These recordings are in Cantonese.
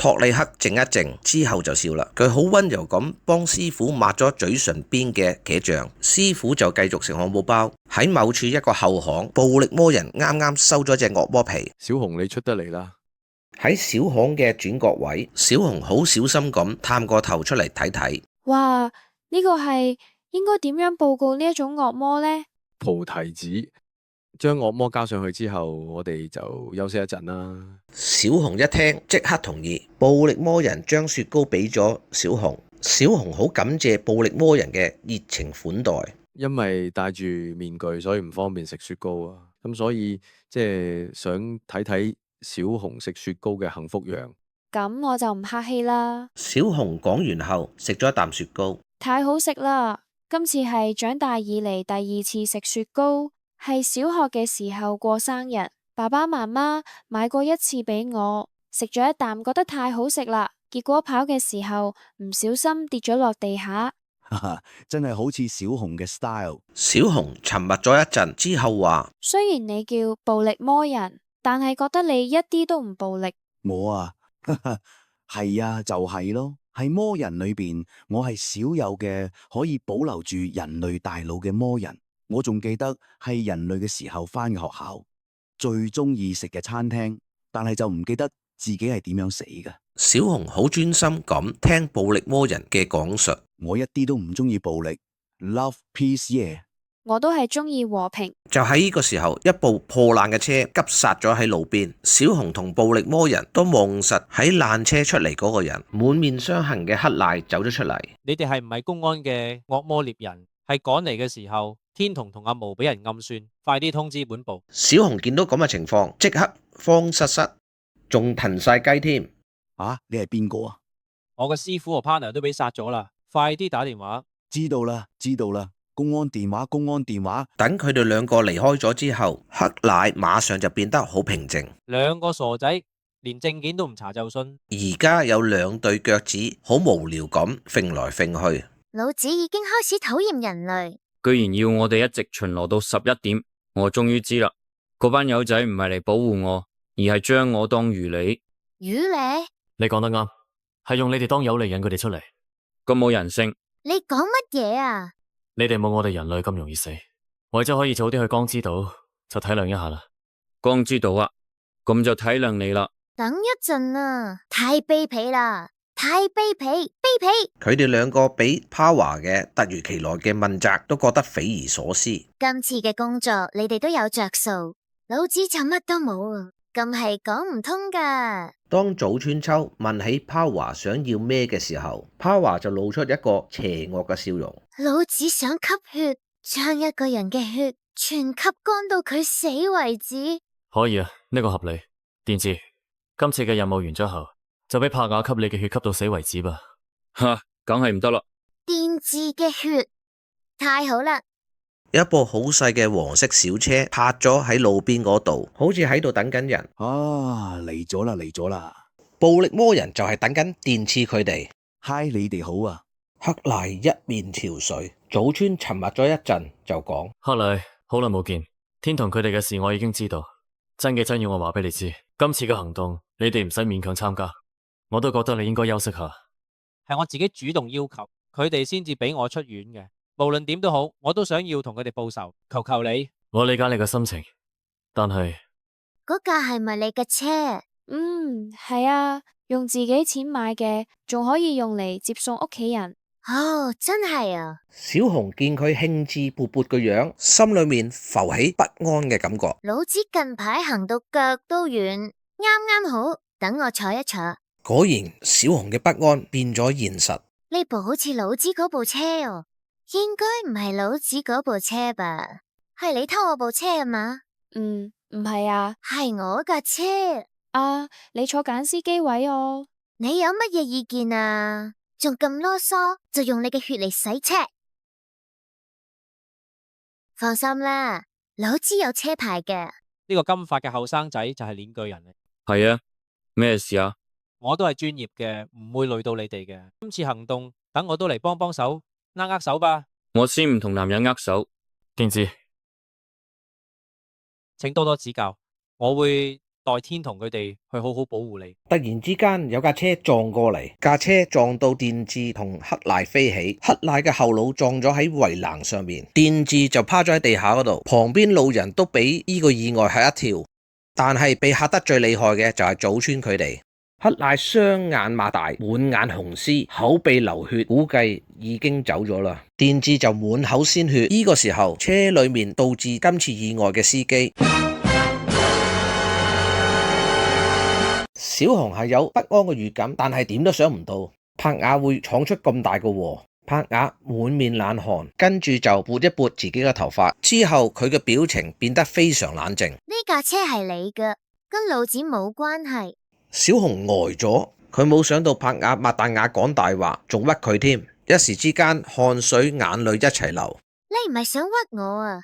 托里克靜一靜之後就笑啦，佢好溫柔咁幫師傅抹咗嘴唇邊嘅茄醬，師傅就繼續食漢堡包。喺某處一個後巷，暴力魔人啱啱收咗隻惡魔皮。小紅，你出得嚟啦。喺小巷嘅轉角位，小紅好小心咁探個頭出嚟睇睇。哇，呢個係應該點樣報告呢一種惡魔呢？菩提子，將惡魔交上去之後，我哋就休息一陣啦。小紅一聽即刻同意，暴力魔人將雪糕俾咗小紅，小紅好感謝暴力魔人嘅熱情款待。因為戴住面具，所以唔方便食雪糕啊，咁所以即係想睇睇小紅食雪糕嘅幸福樣。咁我就唔客氣啦。小紅講完後食咗一啖雪糕，太好食啦！今次係長大以嚟第2次食雪糕，係小學嘅時候過生日，爸爸媽媽買過1次俾我，食咗一啖覺得太好食啦，結果跑嘅時候唔小心跌咗落地下。哈哈，真係好似小紅嘅 style。小紅沉默咗一陣之後話：雖然你叫暴力魔人，但係覺得你一啲都唔暴力。我啊，係啊，就係咯，係魔人裏邊，我係少有嘅可以保留住人類大腦嘅魔人。我仲記得係人類嘅時候返嘅學校，最中意食嘅餐廳，但係就唔記得自己係點樣死嘅。小紅好專心咁聽暴力魔人嘅講述。我一啲都唔中意暴力 ，love peace yeah。我都係中意和平。就喺呢個時候，一部破爛嘅車急剎咗喺路邊，小紅同暴力魔人都望實喺爛車出嚟嗰個人，滿面傷痕嘅黑賴走咗出嚟。你哋係唔係公安嘅惡魔獵人？係趕嚟嘅時候，天童同阿毛俾人暗算，快啲通知本部。小紅見到咁嘅情況，即刻慌失失，仲騰晒雞添。啊，你係邊個啊？我嘅師傅和 partner 都俾殺咗啦，快啲打電話。知道啦，知道啦。公安電話，公安電話。等佢哋2個離開咗之後，黑賴馬上就變得好平靜。2個傻仔連證件都唔查就信。而家有2對腳趾好無聊咁揈來揈去。老子已經開始討厭人類，居然要我哋一直巡邏到11點，我終於知啦，嗰班友仔唔係嚟保護我，而係將我當魚餌。魚餌？你講得啱，係用你哋當友嚟引佢哋出嚟。咁冇人性。你講乜嘢啊？你哋冇我哋人類咁容易死，為咗可以早啲去光之島，就體諒一下啦。光之島啊，咁就體諒你啦。等一陣啊，太卑鄙啦，太卑鄙，卑鄙！佢哋2個俾 Power 嘅突如其來嘅問責都覺得匪夷所思。今次嘅工作你哋都有着數，老子就乜都冇啊，咁係講唔通噶。當早川秋問起 Power 想要咩嘅時候， Power 就露出一個邪惡嘅笑容。老子想吸血，將一個人嘅血全吸乾到佢死為止。可以啊，呢個合理。電治，今次嘅任務完咗後，就俾帕雅吸你嘅血吸到死為止吧。吓，梗係唔得啦。電治嘅血，太好啦！一部好細嘅黃色小車泊咗喺路邊嗰度，好似喺度等緊人。啊，嚟咗啦，嚟咗啦！暴力魔人就係等緊電刺佢哋。嗨，你哋好啊！黑賴一面憔悴，早川沉默咗一陣就講：黑賴，好耐冇見，天童佢哋嘅事我已經知道，真嘅真要我話俾你知，今次嘅行動你哋唔使勉強參加，我都覺得你應該休息下。係我自己主動要求，佢哋先至俾我出院嘅。無論點都好，我都想要同佢哋報仇，求求你。我理解你嘅心情，但係嗰架係咪你嘅車？係啊，用自己錢買嘅，仲可以用嚟接送屋企人。哦，真係啊！小紅見佢興致勃勃嘅樣，心裏面浮起不安嘅感覺。老子近排行到腳都軟，啱啱好，等我坐一坐。果然，小紅嘅不安變咗現實。呢部好似老子嗰部車哦，應該唔係老子嗰部車吧？係你偷我部車啊嘛？唔係啊，係我架車。啊，你坐揀司機位哦。你有乜嘢意見啊？仲咁囉嗦，就用你嘅血嚟洗車。放心啦，老子有車牌嘅。呢個金髮嘅後生仔就係鏈鋸人嚟。係啊，咩事啊？我都係專業嘅，唔會累到你哋嘅。今次行動，等我都嚟幫幫手，握手吧。我先唔同男人握手。電治，請多多指教，我會代天同佢哋去好好保護你。突然之間有架車撞過嚟，架車撞到電治同克賴飛起，克賴嘅後腦撞咗喺圍欄上面，電治就趴咗喺地下嗰度，旁邊路人都俾呢個意外嚇一跳，但係被嚇得最厲害嘅就係早川佢哋。克賴雙眼擘大，滿眼紅絲，口鼻流血，估計已經走咗啦。電治就滿口鮮血。呢個時候，車裏面導致今次意外嘅司機小紅係有不安嘅預感，但係點都想唔到柏雅會闖出咁大個禍。柏雅滿面冷汗，跟住就撥一撥自己嘅頭髮，之後佢嘅表情變得非常冷靜。呢架車係你嘅，跟老子冇關係。小紅呆咗，佢冇想到柏雅擘大眼講大話，仲屈佢添，一時之間汗水眼淚一齊流。你唔係想屈我啊？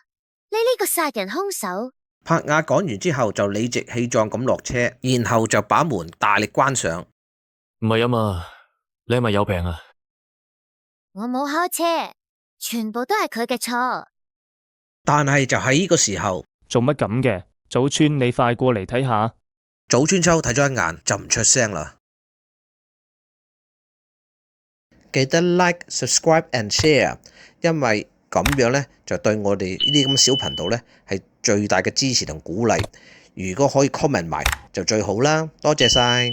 你呢個殺人兇手！柏雅講完之後就理直氣壯咁落車，然後就把門大力關上。唔係啊嘛，你係咪有病啊？我冇開車，全部都係佢嘅錯。但係就喺呢個時候，做乜咁嘅？早川，你快過嚟睇下。早川秋睇咗一眼就唔出聲啦。記得 like、subscribe and share， 因為咁樣呢，就對我哋呢啲咁小頻道呢係最大嘅支持同鼓勵。如果可以 comment 埋就最好啦，多謝晒。